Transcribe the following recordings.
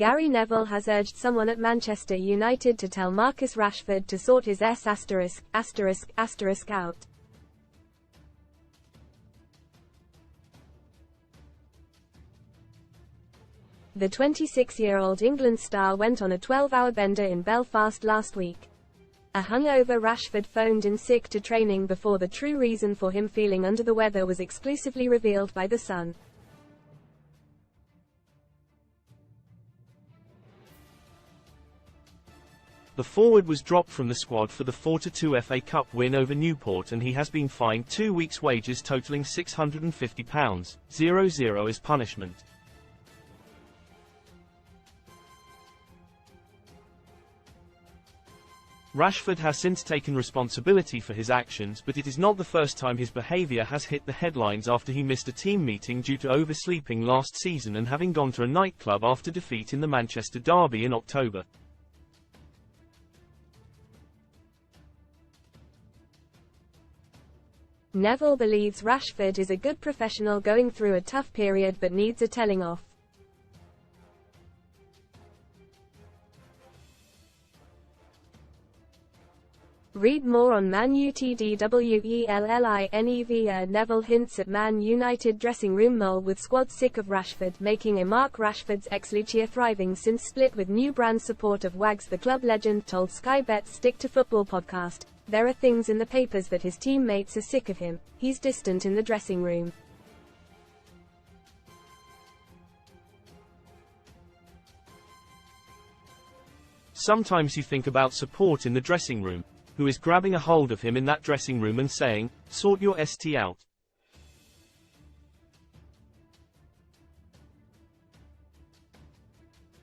Gary Neville has urged someone at Manchester United to tell Marcus Rashford to sort his out. The 26-year-old England star went on a 12-hour bender in Belfast last week. A hungover Rashford phoned in sick to training before the true reason for him feeling under the weather was exclusively revealed by The Sun. The forward was dropped from the squad for the 4-2 FA Cup win over Newport, and he has been fined 2 weeks' wages totalling £650, as punishment. Rashford has since taken responsibility for his actions, but it is not the first time his behaviour has hit the headlines after he missed a team meeting due to oversleeping last season and having gone to a nightclub after defeat in the Manchester derby in October. Neville believes Rashford is a good professional going through a tough period but needs a telling off. Read more on Man Utd. Neville hints at Man United dressing room mole with squad sick of Rashford, making a mark. Rashford's ex-Lucia thriving since split with new brand support of Wags. The club legend told Sky Bet's Stick to Football podcast, "There are things in the papers that his teammates are sick of him. He's distant in the dressing room. Sometimes you think about support in the dressing room. Who is grabbing a hold of him in that dressing room and saying, 'Sort your ST out'?"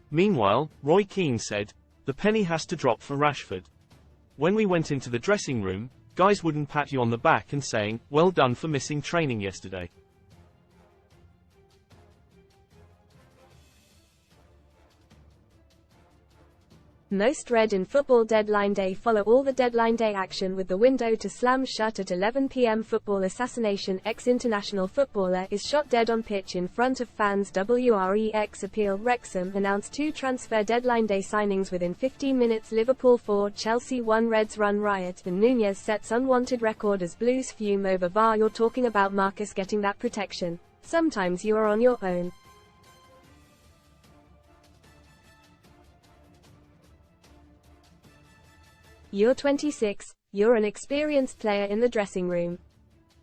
Meanwhile, Roy Keane said, "The penny has to drop for Rashford. When we went into the dressing room, guys wouldn't pat you on the back and saying, 'Well done for missing training yesterday.'" Most read in football deadline day. Follow all the deadline day action with the window to slam shut at 11 p.m. Football assassination. Ex-international footballer is shot dead on pitch in front of fans. WREX appeal. Wrexham announced 2 transfer deadline day signings within 15 minutes. Liverpool 4, Chelsea 1. Reds run riot. And Nunez sets unwanted record as Blues fume over VAR. You're talking about Marcus getting that protection. Sometimes you are on your own. You're 26, you're an experienced player in the dressing room.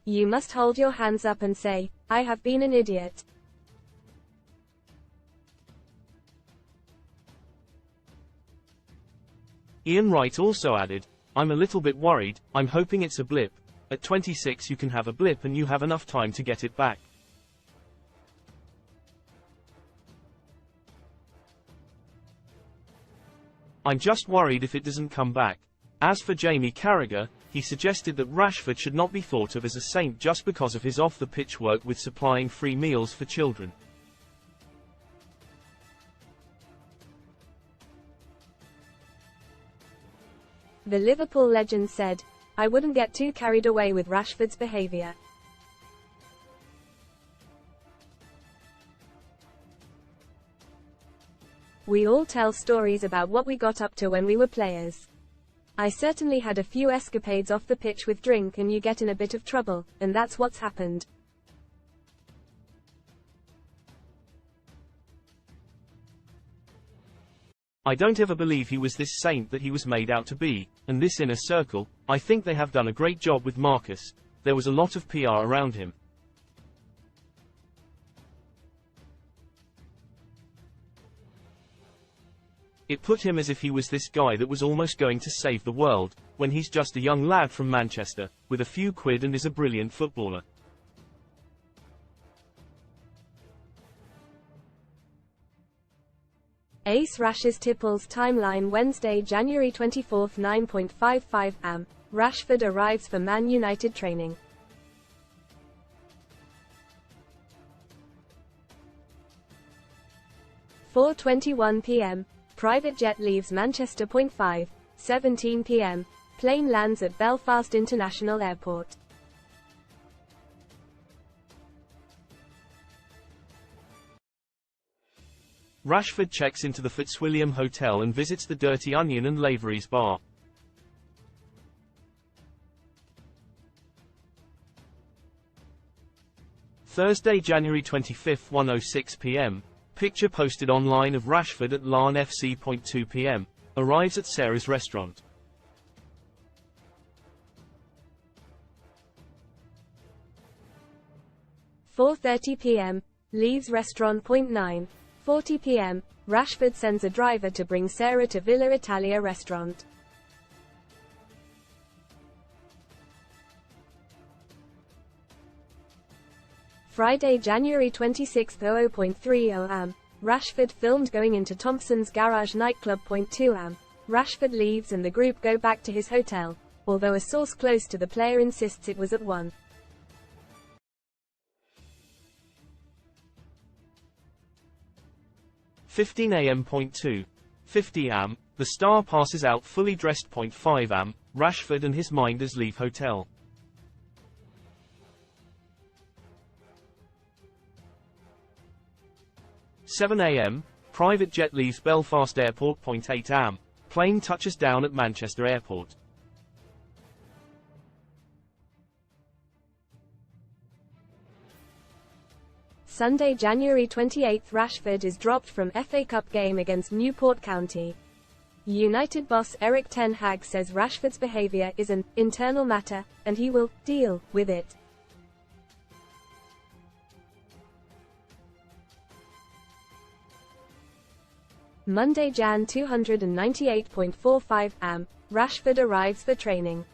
You must hold your hands up and say, "I have been an idiot." Ian Wright also added, "I'm a little bit worried. I'm hoping it's a blip. At 26 you can have a blip and you have enough time to get it back." "I'm just worried if it doesn't come back." As for Jamie Carragher, he suggested that Rashford should not be thought of as a saint just because of his off-the-pitch work with supplying free meals for children. The Liverpool legend said, "I wouldn't get too carried away with Rashford's behaviour. We all tell stories about what we got up to when we were players. I certainly had a few escapades off the pitch with drink and you get in a bit of trouble, and that's what's happened." "I don't ever believe he was this saint that he was made out to be, and this inner circle, I think they have done a great job with Marcus. There was a lot of PR around him. It put him as if he was this guy that was almost going to save the world, when he's just a young lad from Manchester, with a few quid and is a brilliant footballer." Ace Rash's Tipples timeline. Wednesday, January 24, 9:55 am. Rashford arrives for Man United training. 4:21 p.m. Private jet leaves Manchester. 5:17 p.m. Plane lands at Belfast International Airport. Rashford checks into the Fitzwilliam Hotel and visits the Dirty Onion and Lavery's bar. Thursday, January 25, 1:06 p.m. Picture posted online of Rashford at LAN FC. 2 p.m. Arrives at Sarah's restaurant. (4:30 p.m.) Leaves restaurant. 9:40 p.m. Rashford sends a driver to bring Sarah to Villa Italia restaurant. Friday, January 26, 00:30 am. Rashford filmed going into Thompson's Garage nightclub. 2 am. Rashford leaves and the group go back to his hotel, although a source close to the player insists it was at 1. (15 a.m.) 2:50 am. The star passes out fully dressed. 5 am. Rashford and his minders leave hotel. (7 a.m.) Private jet leaves Belfast Airport. 8 am. Plane touches down at Manchester Airport. Sunday, January 28, Rashford is dropped from FA Cup game against Newport County. United boss Erik ten Hag says Rashford's behaviour is an internal matter, and he will deal with it. Monday, Jan 298.45 am. Rashford arrives for training.